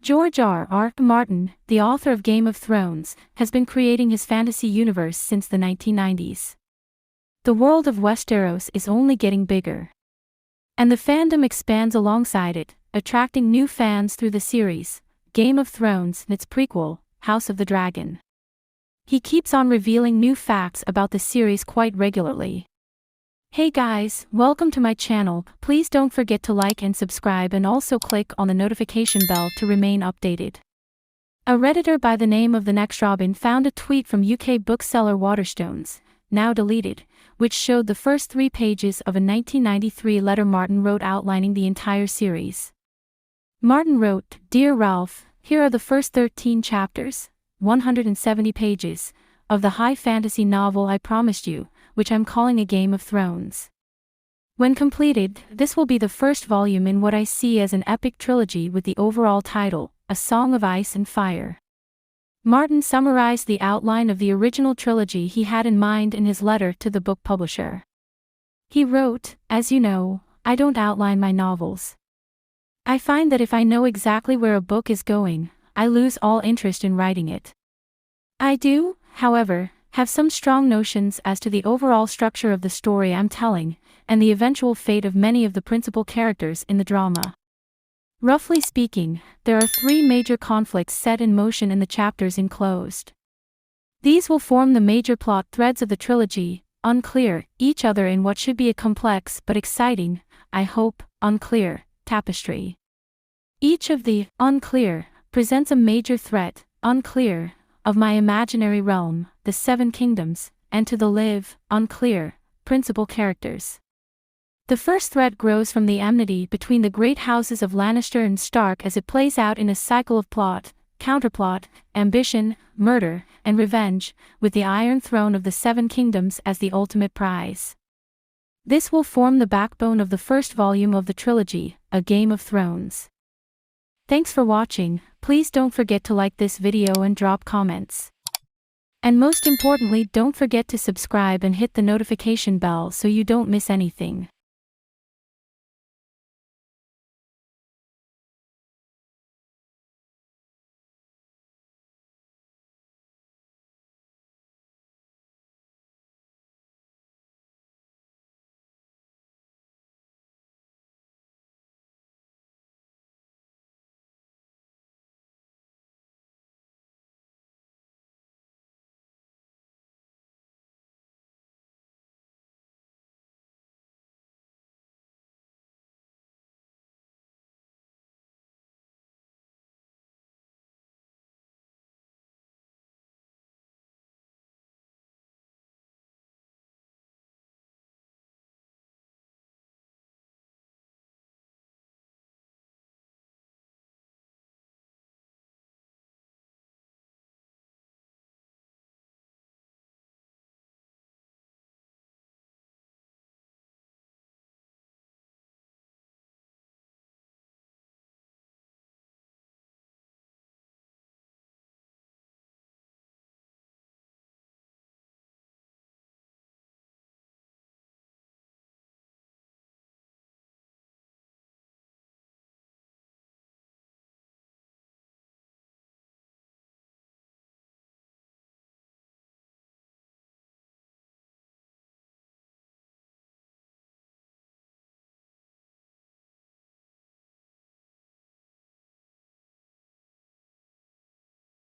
George R. Martin, the author of Game of Thrones, has been creating his fantasy universe since the 1990s. The world of Westeros is only getting bigger. And the fandom expands alongside it, attracting new fans through the series, Game of Thrones and its prequel, House of the Dragon. He keeps on revealing new facts about the series quite regularly. Hey guys, welcome to my channel. Please don't forget to like and subscribe and also click on the notification bell to remain updated. A Redditor by the name of The Next Robin found a tweet from UK bookseller Waterstones, now deleted, which showed the first 3 pages of a 1993 letter Martin wrote outlining the entire series. Martin wrote, "Dear Ralph, here are the first 13 chapters, 170 pages, of the high fantasy novel I promised you, which I'm calling A Game of Thrones. When completed, this will be the first volume in what I see as an epic trilogy with the overall title, A Song of Ice and Fire." Martin summarized the outline of the original trilogy he had in mind in his letter to the book publisher. He wrote, "As you know, I don't outline my novels. I find that if I know exactly where a book is going, I lose all interest in writing it. I do, however, have some strong notions as to the overall structure of the story I'm telling, and the eventual fate of many of the principal characters in the drama. Roughly speaking, there are 3 major conflicts set in motion in the chapters enclosed. These will form the major plot threads of the trilogy, unclear, each other in what should be a complex but exciting, I hope, unclear, tapestry. Each of the unclear presents a major threat, unclear, of my imaginary realm, the 7 kingdoms, and to the unclear, principal characters. The first threat grows from the enmity between the great houses of Lannister and Stark as it plays out in a cycle of plot, counterplot, ambition, murder, and revenge, with the Iron Throne of the 7 kingdoms as the ultimate prize. This will form the backbone of the first volume of the trilogy, A Game of Thrones. Thanks for watching. Please don't forget to like this video and drop comments. And most importantly, don't forget to subscribe and hit the notification bell so you don't miss anything.